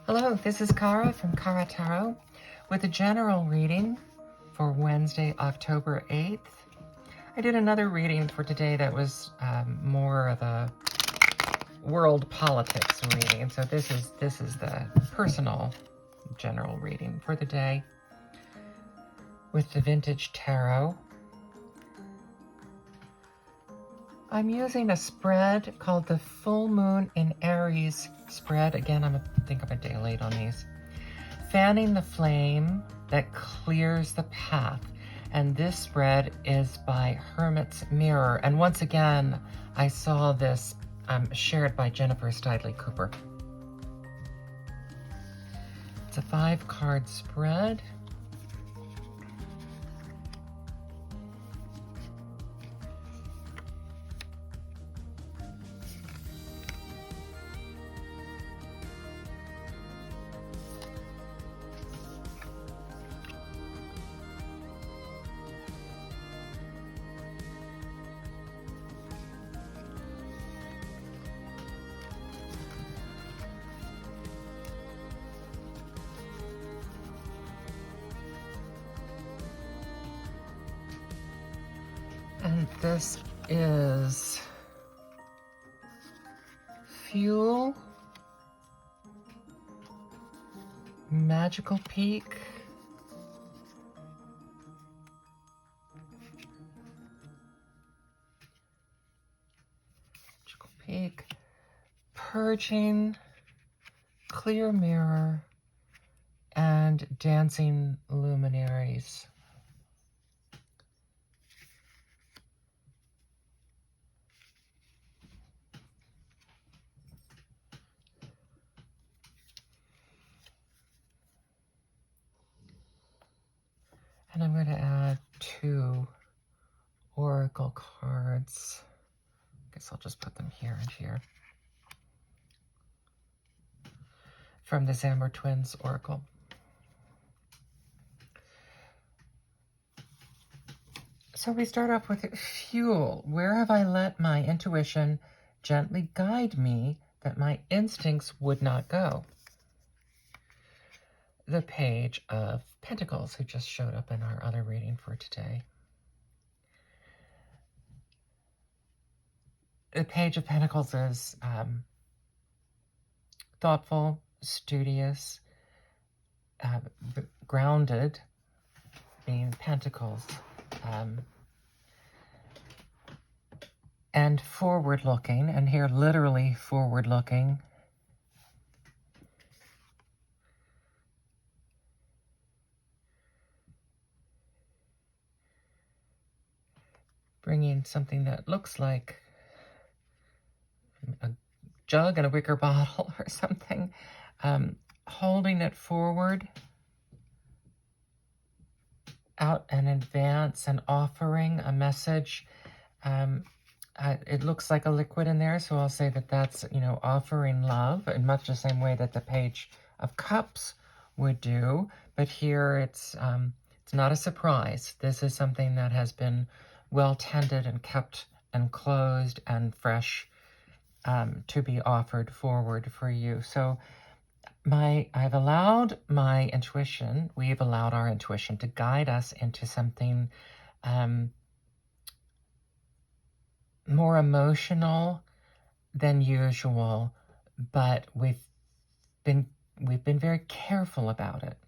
Hello, this is Kara from Kara Tarot with a general reading for Wednesday, October 8th. I did another reading for today that was more of a world politics reading. So this is the personal general reading for the day with the Vintage Tarot. I'm using a spread called the Full Moon in Aries spread. Again, I think I'm a day late on these. Fanning the flame that clears the path. And this spread is by Hermit's Mirror. And once again, I saw this shared by Jennifer Cooper. It's a 5-card spread. And this is Fuel, Magical Peak, Purging, Clear Mirror, and Dancing Luminaries. And I'm going to add 2 oracle cards. I guess I'll just put them here and here. From the Zammer Twins Oracle. So we start off with fuel. Where have I let my intuition gently guide me that my instincts would not go? The Page of Pentacles, who just showed up in our other reading for today. The Page of Pentacles is thoughtful, studious, grounded, being pentacles, and forward-looking, and here literally forward-looking. Bringing something that looks like a jug and a wicker bottle or something, holding it forward, out and advance, and offering a message. It looks like a liquid in there, so I'll say that that's, offering love in much the same way that the Page of Cups would do. But here it's not a surprise. This is something that has been well tended and kept and closed and fresh to be offered forward for you. So we've allowed our intuition to guide us into something more emotional than usual, but we've been very careful about it.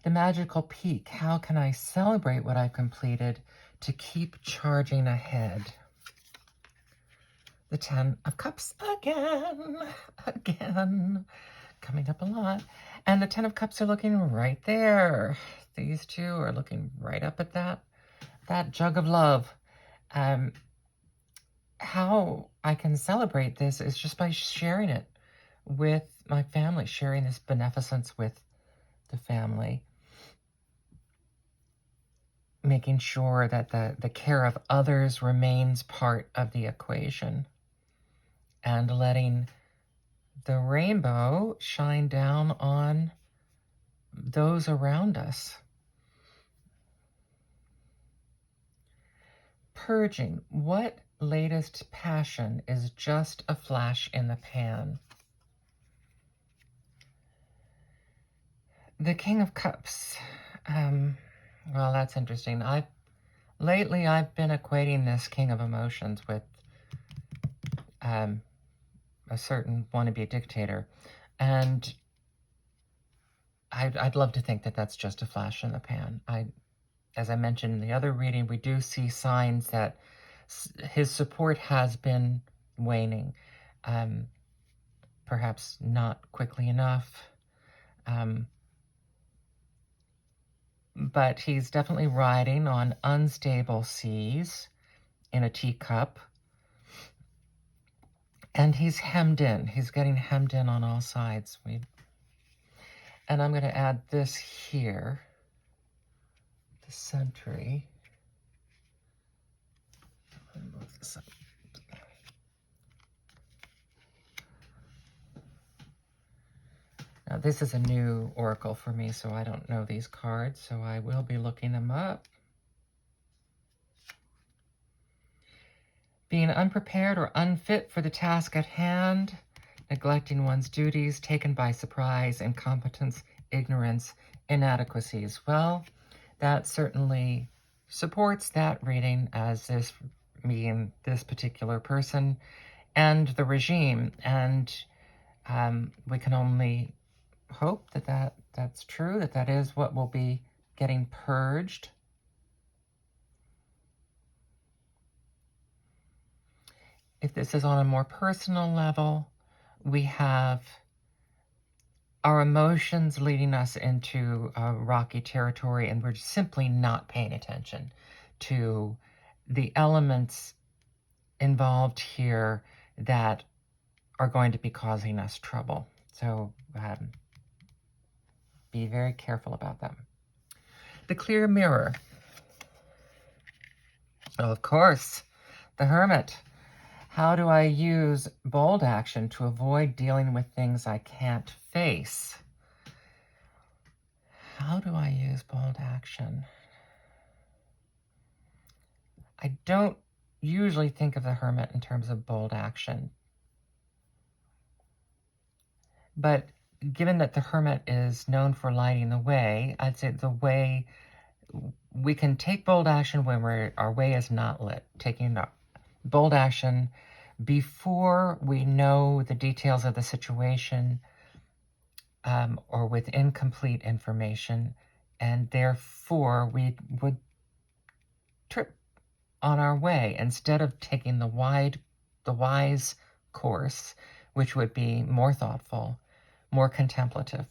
The Magical Peak. How can I celebrate what I've completed to keep charging ahead? The 10 of Cups again, coming up a lot. And the 10 of Cups are looking right there. These two are looking right up at that jug of love. How I can celebrate this is just by sharing it with my family, sharing this beneficence with the family. Making sure that the care of others remains part of the equation. And letting the rainbow shine down on those around us. Purging. What latest passion is just a flash in the pan? The King of Cups. Well, that's interesting. Lately I've been equating this King of Emotions with a certain wannabe dictator, and I'd love to think that that's just a flash in the pan. As I mentioned in the other reading, we do see signs that his support has been waning, perhaps not quickly enough, but he's definitely riding on unstable seas in a teacup, and he's hemmed in. He's getting hemmed in on all sides. And I'm going to add this here, the sentry. Let me move this up. Now, this is a new oracle for me, so I don't know these cards, so I will be looking them up. Being unprepared or unfit for the task at hand, neglecting one's duties, taken by surprise, incompetence, ignorance, inadequacies. Well, that certainly supports that reading as this being this particular person and the regime. And we can only hope that that's true, that is what will be getting purged. If this is on a more personal level, we have our emotions leading us into rocky territory, and we're simply not paying attention to the elements involved here that are going to be causing us trouble. So be very careful about them. The clear mirror. Oh, of course, the Hermit. How do I use bold action to avoid dealing with things I can't face? How do I use bold action? I don't usually think of the Hermit in terms of bold action. But given that the Hermit is known for lighting the way, I'd say the way we can take bold action when our way is not lit. Taking bold action before we know the details of the situation or with incomplete information, and therefore we would trip on our way instead of taking the wise course, which would be more thoughtful, more contemplative.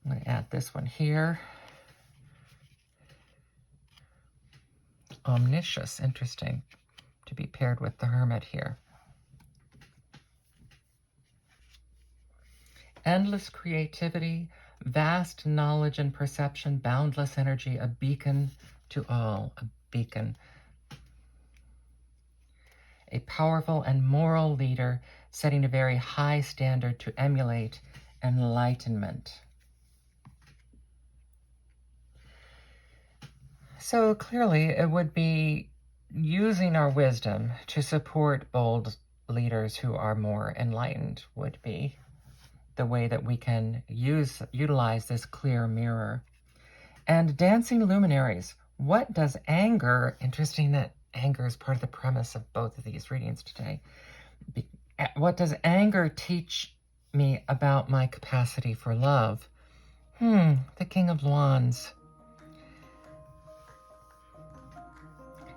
I'm going to add this one here. Omniscious, interesting to be paired with the Hermit here. Endless creativity, vast knowledge and perception, boundless energy, a beacon to all, a beacon. A powerful and moral leader setting a very high standard to emulate enlightenment. So clearly it would be using our wisdom to support bold leaders who are more enlightened would be the way that we can utilize this clear mirror. And dancing luminaries. What does anger, interesting that anger is part of the premise of both of these readings today. What does anger teach me about my capacity for love? The King of Wands.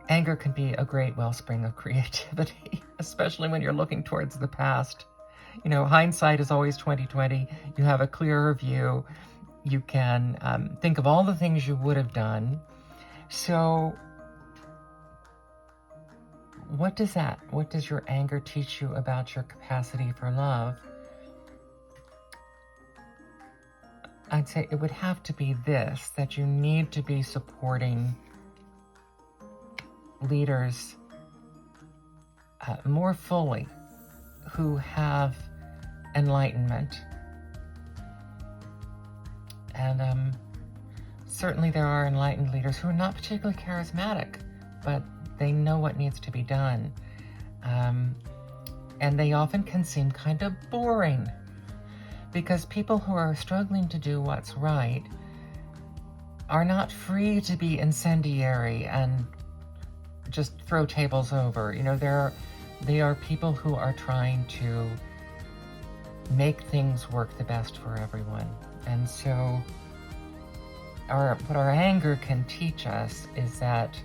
Anger can be a great wellspring of creativity, especially when you're looking towards the past. You know, hindsight is always 20/20. You have a clearer view. You can think of all the things you would have done. So what does your anger teach you about your capacity for love? I'd say it would have to be this, that you need to be supporting leaders more fully who have enlightenment. And certainly there are enlightened leaders who are not particularly charismatic, but they know what needs to be done. And they often can seem kind of boring. because people who are struggling to do what's right are not free to be incendiary and just throw tables over. You know, they are people who are trying to make things work the best for everyone. And so what our anger can teach us is that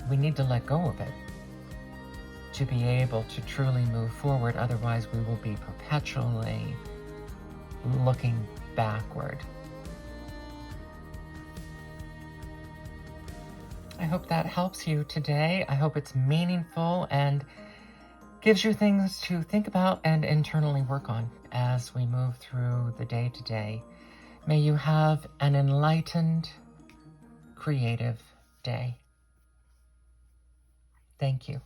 we need to let go of it to be able to truly move forward. Otherwise, we will be perpetually looking backward. I hope that helps you today. I hope it's meaningful and gives you things to think about and internally work on as we move through the day-to-day. May you have an enlightened, creative day. Thank you.